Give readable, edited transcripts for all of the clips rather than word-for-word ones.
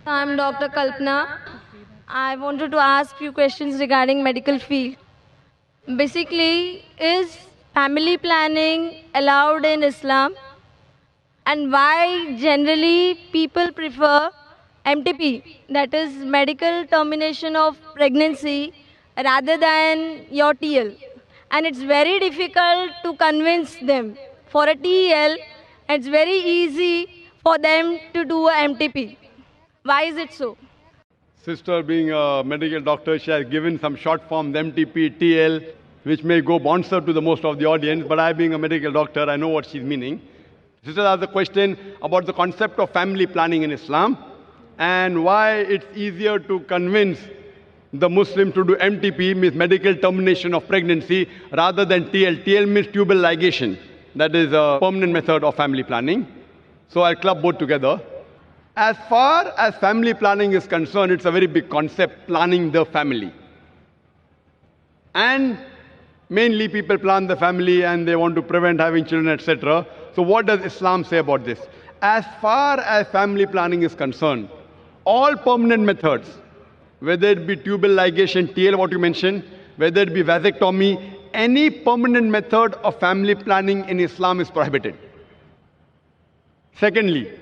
I'm Dr. Kalpana. I wanted to ask few questions regarding medical field. Basically, is family planning allowed in Islam, and why generally people prefer MTP, that is medical termination of pregnancy, rather than your TL? And it's very difficult to convince them. For a TL, it's very easy for them to do a MTP. Why is it so? Sister being a medical doctor, she has given some short forms, MTP, TL, which may go bouncer to the most of the audience, but I being a medical doctor, I know what she's meaning. Sister asked a question about the concept of family planning in Islam and why it's easier to convince the Muslim to do MTP, means medical termination of pregnancy, rather than TL. TL means tubal ligation. That is a permanent method of family planning. So I'll club both together. As far as family planning is concerned, it's a very big concept, planning the family. And mainly people plan the family and they want to prevent having children, etc. So what does Islam say about this? As far as family planning is concerned, all permanent methods, whether it be tubal ligation, TL, what you mentioned, whether it be vasectomy, any permanent method of family planning in Islam is prohibited. Secondly,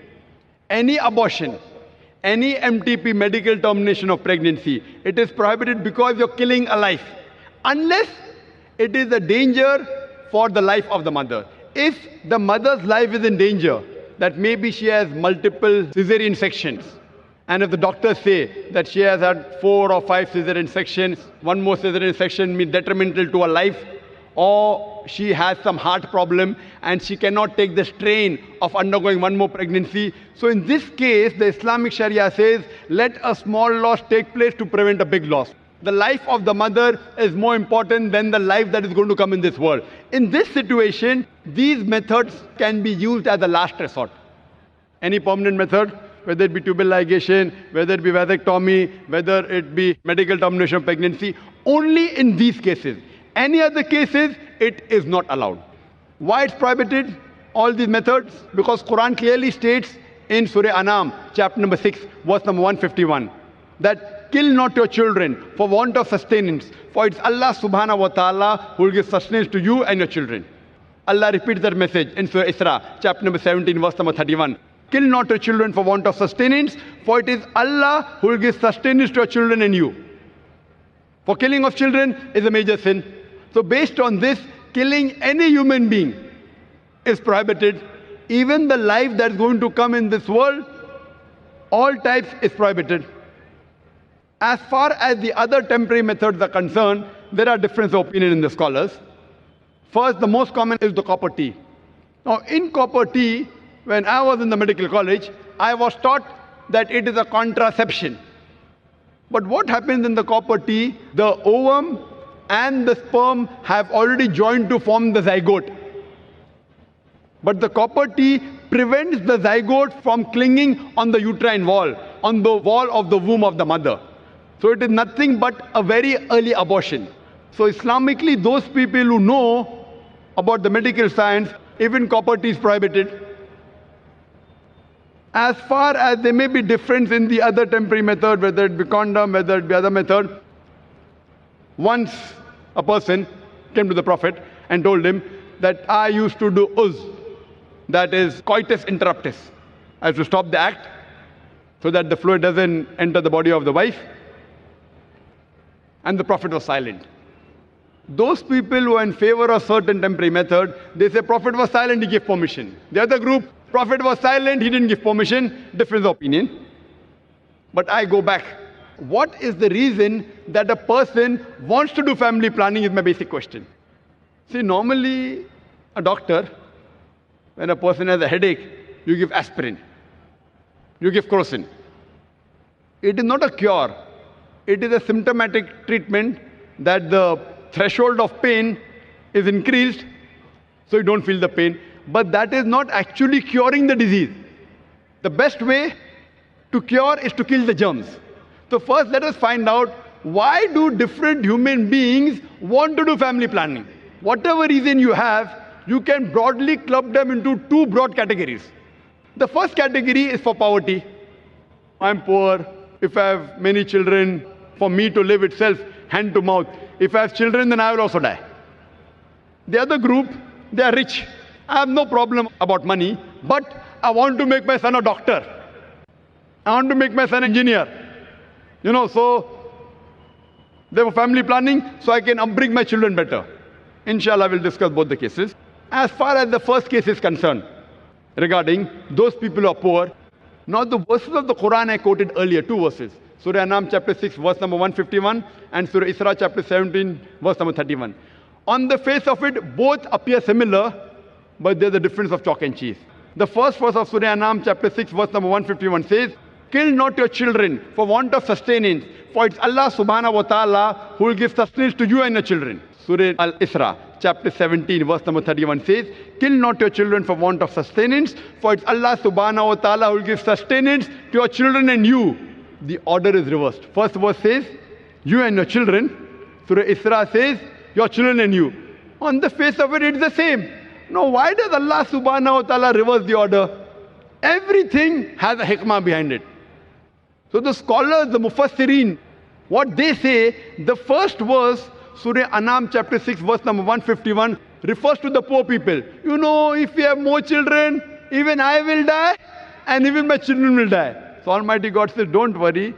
any abortion, any MTP, medical termination of pregnancy, it is prohibited because you're killing a life, unless it is a danger for the life of the mother. If the mother's life is in danger, that maybe she has multiple cesarean sections, and if the doctors say that she has had 4 or 5 cesarean sections, one more cesarean section means detrimental to her life, or she has some heart problem and she cannot take the strain of undergoing one more pregnancy. So in this case, the Islamic Sharia says, let a small loss take place to prevent a big loss. The life of the mother is more important than the life that is going to come in this world. In this situation, these methods can be used as a last resort. Any permanent method, whether it be tubal ligation, whether it be vasectomy, whether it be medical termination of pregnancy, only in these cases. Any other cases, it is not allowed. Why it's prohibited, all these methods? Because Quran clearly states in Surah Anam, chapter number 6, verse number 151, that kill not your children for want of sustenance, for it's Allah subhanahu wa ta'ala who will give sustenance to you and your children. Allah repeats that message in Surah Isra, chapter number 17, verse number 31. Kill not your children for want of sustenance, for it is Allah who will give sustenance to your children and you. For killing of children is a major sin. So based on this, killing any human being is prohibited. Even the life that's going to come in this world, all types is prohibited. As far as the other temporary methods are concerned, there are different opinions in the scholars. First, the most common is the copper T. Now, in copper T, when I was in the medical college, I was taught that it is a contraception. But what happens in the copper T? The ovum and the sperm have already joined to form the zygote. But the copper T prevents the zygote from clinging on the uterine wall, on the wall of the womb of the mother. So it is nothing but a very early abortion. So Islamically, those people who know about the medical science, even copper T is prohibited. As far as there may be difference in the other temporary method, whether it be condom, whether it be other method, once a person came to the Prophet and told him that I used to do uz, that is coitus interruptus. I have to stop the act so that the fluid doesn't enter the body of the wife. And the Prophet was silent. Those people who are in favor of certain temporary method, they say Prophet was silent, he gave permission. The other group, Prophet was silent, he didn't give permission, difference of opinion. But I go back. What is the reason that a person wants to do family planning is my basic question. See, normally a doctor, when a person has a headache, you give aspirin, you give crocin. It is not a cure. It is a symptomatic treatment that the threshold of pain is increased, so you don't feel the pain. But that is not actually curing the disease. The best way to cure is to kill the germs. So first let us find out, why do different human beings want to do family planning? Whatever reason you have, you can broadly club them into two broad categories. The first category is for poverty. I'm poor. If I have many children, for me to live itself, hand to mouth. If I have children, then I will also die. The other group, they are rich. I have no problem about money, but I want to make my son a doctor. I want to make my son an engineer. So they were family planning, so I can upbring my children better. Inshallah, we'll discuss both the cases. As far as the first case is concerned, regarding those people who are poor, now the verses of the Quran I quoted earlier, two verses. Surah Anam chapter 6, verse number 151, and Surah Isra chapter 17, verse number 31. On the face of it, both appear similar, but there's a difference of chalk and cheese. The first verse of Surah Anam chapter 6, verse number 151 says, "Kill not your children for want of sustenance, for it's Allah subhanahu wa ta'ala who will give sustenance to you and your children." Surah Al-Isra chapter 17, verse number 31 says, "Kill not your children for want of sustenance, for it's Allah subhanahu wa ta'ala who will give sustenance to your children and you." The order is reversed. First verse says, "You and your children." Surah Isra says, "Your children and you." On the face of it, it's the same. Now, why does Allah subhanahu wa ta'ala reverse the order? Everything has a hikmah behind it. So the scholars, the mufassirin, what they say, the first verse, Surah Anam chapter 6, verse number 151, refers to the poor people. If we have more children, even I will die, and even my children will die. So Almighty God says, don't worry,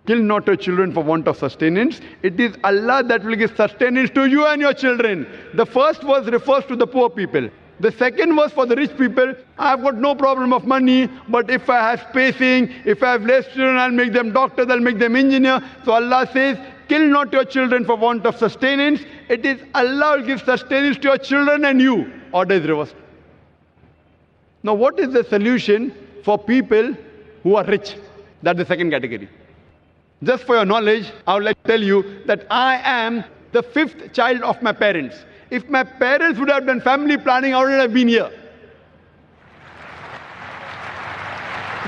kill not your children for want of sustenance. It is Allah that will give sustenance to you and your children. The first verse refers to the poor people. The second verse for the rich people, I've got no problem of money, but if I have spacing, if I have less children, I'll make them doctors, I'll make them engineer. So Allah says, kill not your children for want of sustenance. It is Allah will give sustenance to your children and you. Order is reversed. Now what is the solution for people who are rich? That's the second category. Just for your knowledge, I would like to tell you that I am the fifth child of my parents. If my parents would have done family planning, I wouldn't have been here.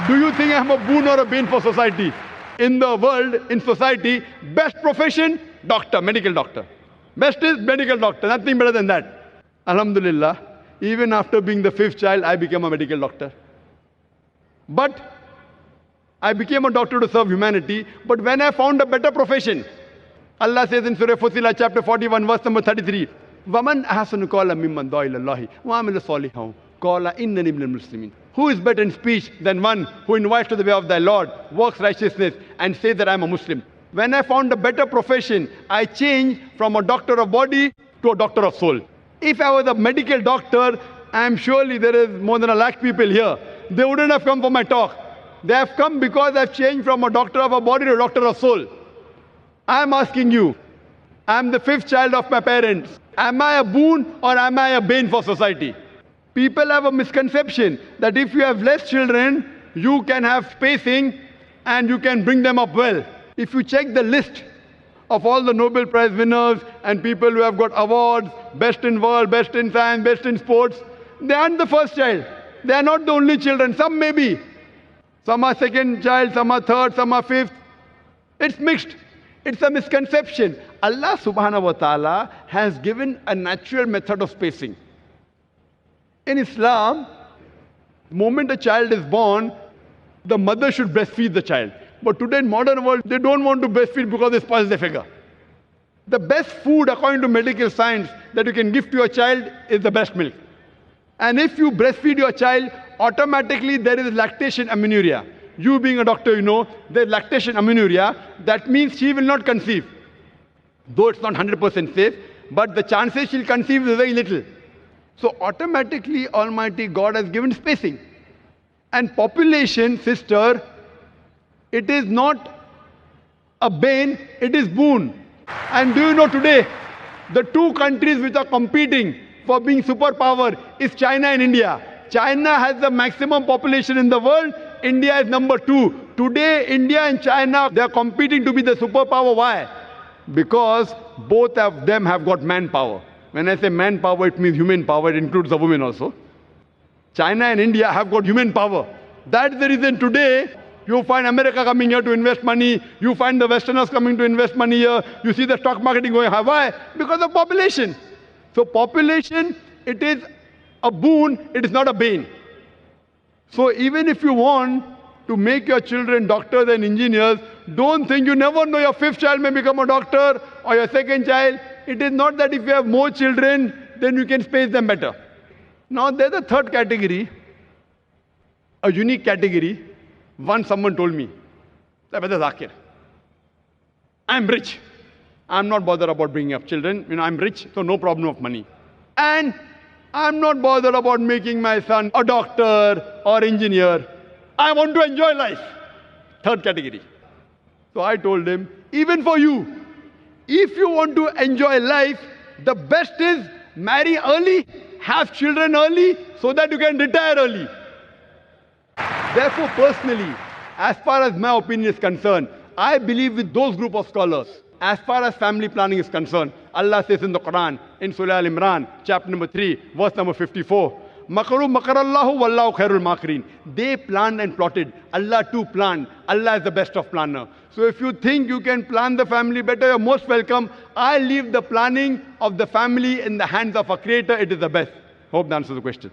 Do you think I'm a boon or a bane for society? In the world, in society, best profession, doctor, medical doctor. Best is medical doctor, nothing better than that. Alhamdulillah, even after being the fifth child, I became a medical doctor. But I became a doctor to serve humanity, but when I found a better profession, Allah says in Surah Fussilat chapter 41, verse number 33, وَمَنْ أَحْسَنُ قَوْلًا مِمَّنْ دَعَا إِلَى اللَّهِ وَعَمِلَ صَالِحًا قَالَ إِنَّنِي مِنَ الْمُسْلِمِينَ. Who is better in speech than one who invites to the way of thy Lord, works righteousness, and says that I am a Muslim? When I found a better profession, I changed from a doctor of body to a doctor of soul. If I was a medical doctor, I am surely there is more than 1 lakh people here. They wouldn't have come for my talk. They have come because I've changed from a doctor of a body to a doctor of soul. I am asking you, I am the fifth child of my parents. Am I a boon or am I a bane for society? People have a misconception that if you have less children, you can have spacing and you can bring them up well. If you check the list of all the Nobel Prize winners and people who have got awards, best in world, best in science, best in sports, they aren't the first child. They are not the only children. Some may be. Some are second child, some are third, some are fifth. It's mixed. It's a misconception. Allah subhanahu wa ta'ala has given a natural method of spacing. In Islam, the moment a child is born, the mother should breastfeed the child. But today in modern world, they don't want to breastfeed because they spoil their figure. The best food according to medical science that you can give to your child is the breast milk. And if you breastfeed your child, automatically there is lactation amenorrhea. You being a doctor, you know, there's lactation amenorrhea. That means she will not conceive. Though it's not 100% safe, but the chances she'll conceive is very little. So automatically Almighty God has given spacing. And population, sister, it is not a bane, it is boon. And do you know today, the two countries which are competing for being superpower is China and India. China has the maximum population in the world. India is number 2. Today, India and China, they are competing to be the superpower. Why? Because both of them have got manpower. When I say manpower, it means human power. It includes the women also. China and India have got human power. That's the reason today you find America coming here to invest money. You find the Westerners coming to invest money here. You see the stock market going high. Why? Because of population. So population, it is a boon, it is not a bane. So even if you want to make your children doctors and engineers, don't think you never know your fifth child may become a doctor or your second child. It is not that if you have more children, then you can space them better. Now there's a third category, a unique category. Once someone told me, Brother Zakir, I'm rich. I'm not bothered about bringing up children. I'm rich, so no problem of money. And I'm not bothered about making my son a doctor or engineer. I want to enjoy life. Third category. So I told him, even for you, if you want to enjoy life, the best is marry early, have children early, so that you can retire early. Therefore, personally, as far as my opinion is concerned, I believe with those group of scholars. As far as family planning is concerned, Allah says in the Quran, in Surah Al-Imran, chapter number 3, verse number 54, Makaru makarallahu wallahu khairul makirin. They planned and plotted. Allah too planned. Allah is the best of planner. So if you think you can plan the family better, you're most welcome. I leave the planning of the family in the hands of a creator. It is the best. Hope that answers the question.